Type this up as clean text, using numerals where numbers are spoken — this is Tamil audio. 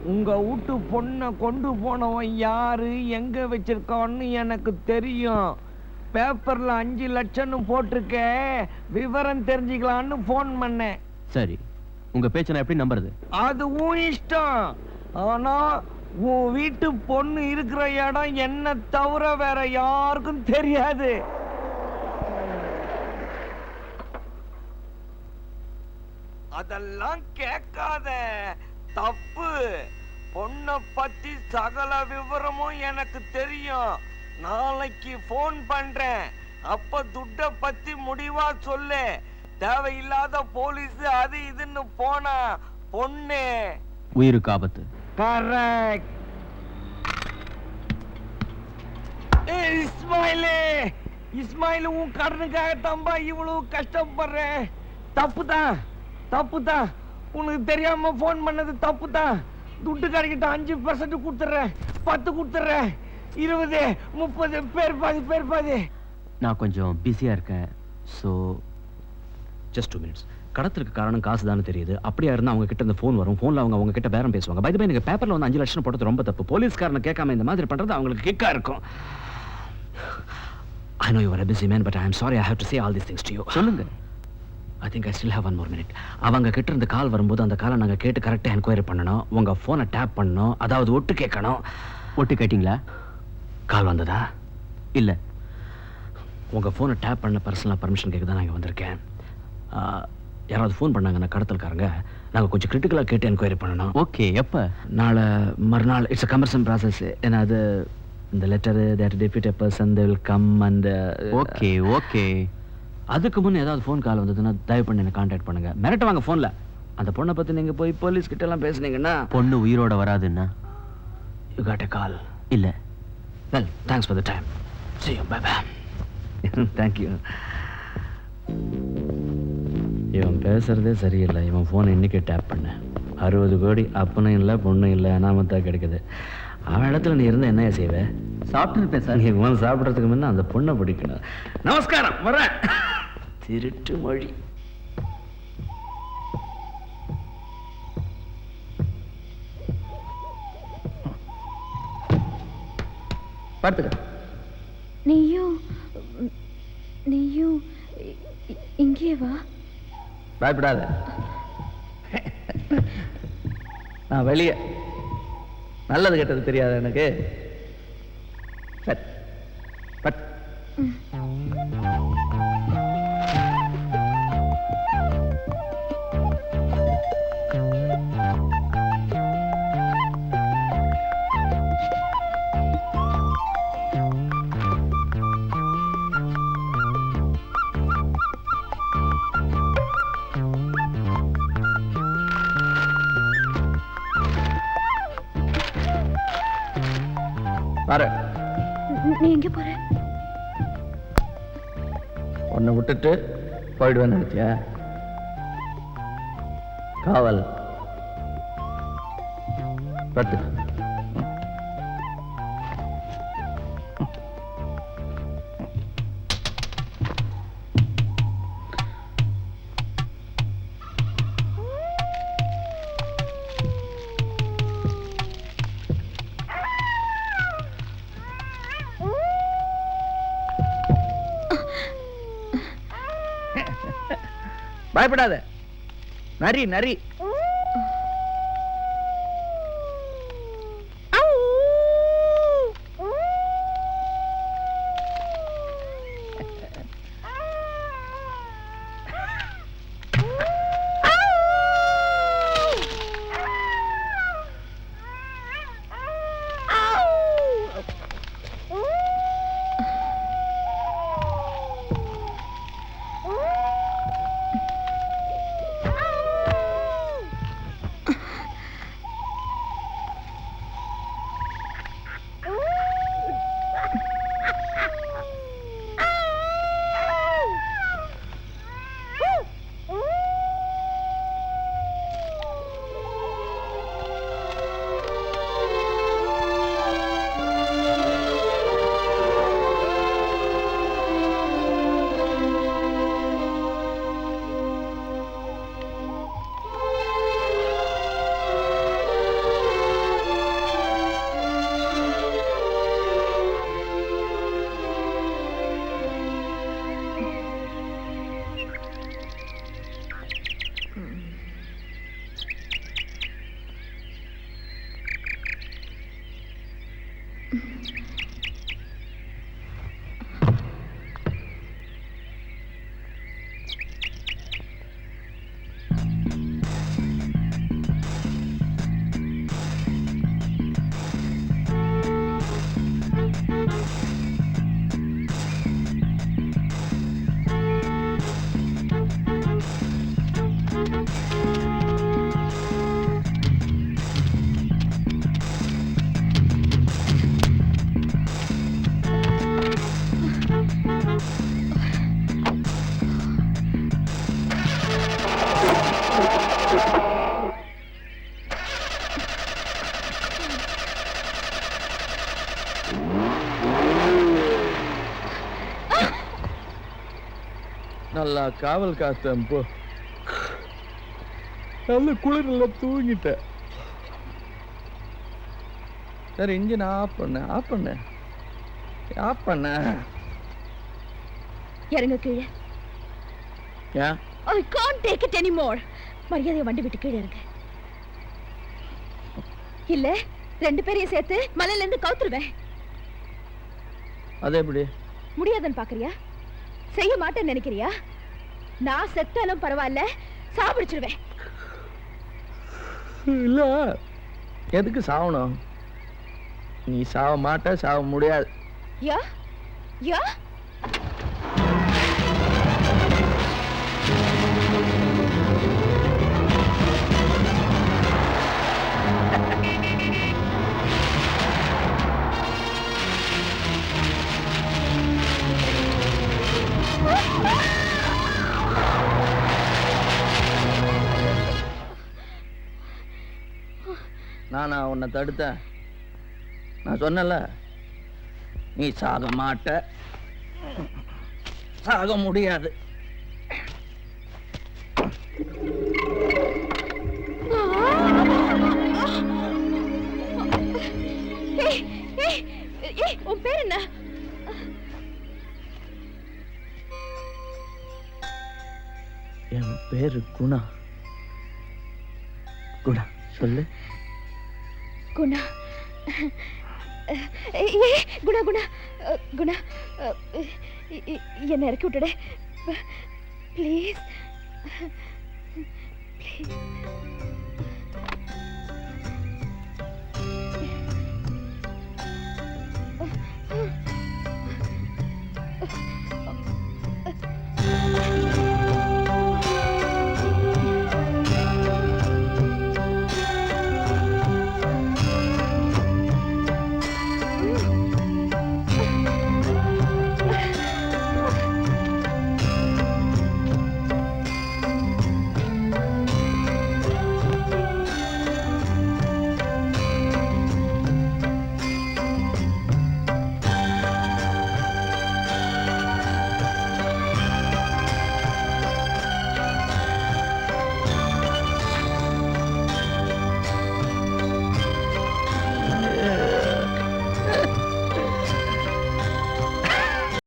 உங்க வீட்டு பொண்ணை கொண்டு போனவன் யாரு, எங்க வச்சிருக்கான்னு எனக்கு தெரியும். பேப்பர்ல 5 லட்சம்னு போட்டிருக்க, விவரம் தெரிஞ்சுக்கலான்னு போன் பண்ணேன். சரி, உங்க பேச்ச நான் எப்படி நம்புறது? அது உன் இஷ்டம். ஆனா உன் வீட்டு பொண்ணு இருக்கிற இடம் என்ன தவிர வேற யாருக்கும் தெரியாது. அதெல்லாம் கேட்காத, தப்பு. பொண்ணை பத்தி சகல விவரமும் எனக்கு தெரியும். நாளைக்கு போன் பண்றேன். அப்ப துட்ட பத்தி முடிவா சொல்லு. தேவையில்லாத போலீஸ் அது இதுன்னு போனா பொண்ணு உயிருக்கு ஆபத்து. கரெக்ட். இஸ்மாயிலே, இஸ்மாயில், உன் கடனுக்காக தம்பா இவ்வளவு கஷ்டப்படுறேன். தப்புதான், தப்புதான். உனக்கு தெரியாம போன் பண்ணது தப்புதான். துட்டு கடைக்கிட்ட 5% கொடுத்துறேன், 10 கொடுத்துறேன், 20, 30, பேர் பாதி, பேர் பாதி. நான் கொஞ்சம் பிஸியா இருக்கேன். So just 2 minutes. கடத்துக்கு காரணம் காசு தானே தெரியுது. அப்படியா இருந்தால் அவங்க கிட்ட இந்த ஃபோன் வரும். ஃபோனில் அவங்க கிட்ட பேரம் பேசுவாங்க. பை தி பை, நீங்கள் பேப்பரில் வந்து 5 லட்சம் போட்டது ரொம்ப தப்பு. போலீஸ்காரனை கேட்காம இந்த மாதிரி பண்ணுறது அவங்களுக்கு கிக்கா இருக்கும். I know you are a busy man, but I am sorry I have to say all these things to you. சொல்லுங்க. I think I still have 1 more minute. அவங்க கிட்ட இருந்து கால் வரும்போது அந்த காலை நாங்கள் கேட்டு கரெக்டாக என்கொயரி பண்ணணும். உங்கள் ஃபோனை டேப் பண்ணணும், அதாவது ஒட்டு கேட்கணும். ஒட்டு கேட்டிங்களா? கால் வந்ததா? இல்லை. உங்கள் ஃபோனை டேப் பண்ண பர்சனலாக பர்மிஷன் கேட்க தான் நான் இங்கே வந்திருக்கேன். யாராவது ஃபோன் பண்ணாங்கன்னா கடத்தல்காரங்க, நாங்கள் கொஞ்சம் கிரிட்டிக்கலாக கேட்டு என்கொயரி பண்ணணும். ஓகே, எப்போ? நாளை மறுநாள். It's a commercial process. ஏன்னா அது இந்த letter that debut a person they will come and okay okay. அதுக்கு முன்னே ஏதாவது ஃபோன் கால் வந்ததுன்னா தயவு பண்ணி என்னை கான்டாக்ட் பண்ணுங்கள். மிரட்ட வாங்க ஃபோனில். அந்த பொண்ணை பற்றி நீங்கள் போய் போலீஸ் கிட்டலாம் பேசுனீங்கன்னா பொண்ணு உயிரோட வராதுன்னா யூ காட் எ கால். இல்லை. Well, thanks for the time. see you, bye bye. Thank you. இவன் பேசுறதே சரியில்லை. இவன் ஃபோனை இன்னைக்கு டேப் பண்ண 60 கோடி அப்பனும் இல்லை பொண்ணும் இல்லை, அனாமத்தா கிடைக்குது. அவன் இடத்துல நீ இருந்தா என்ன செய்வே? சாப்பிட்டு பேச. நீ ஃபோன் சாப்பிட்றதுக்கு முன்ன அந்த பொண்ணை பிடிக்கணும். நமஸ்காரம், வரேன். திருட்டு மொழி. பார்த்துக்க. நீயும் இங்கே வா. பயப்படாத, நான் வெளியே. நல்லது கெட்டது தெரியாது எனக்கு. சரி, பட் பாரு. நீ எங்க போற? உன்னை விட்டுட்டு போயிடுவேன்னு நினைச்சியா? காவல். பட்டு பயப்படாத. நரி நரி. நல்லா காவல் காத்தேன் போ. நல்ல குளிர்ல தூங்கிட்டேன். சரி இன்ஜின் ஆஃப் பண்ண இறங்க கீழே. ஏன்? I can't take it anymore. மரியாதையை வண்டி விட்டு கீழே இறங்க. இல்ல 2 பேரையும் சேர்த்து மலையில இருந்து கவுத்துருவேன். அது எப்படி? முடியாதுன்னு பாக்குறியா? செய்ய மாட்டேன்னு நினைக்கிறியா? நான் செத்தாலும் பரவாயில்ல, சாப்பிடுச்சிருவேன். இல்ல எதுக்கு சாவணும்? நீ சாவ மாட்ட, சாவ முடியாது. யா யா நானா உன்னை தடுத்தேன்? நான் சொன்னல, நீ சாக மாட்ட, சாக முடியாது. உன் பேர் என்ன? என் பேரு குணா. குணா சொல்லு. குணா. குணா குணா குணா, என்ன இறக்கி விட்டுடு ப்ளீஸ் ப்ளீஸ்.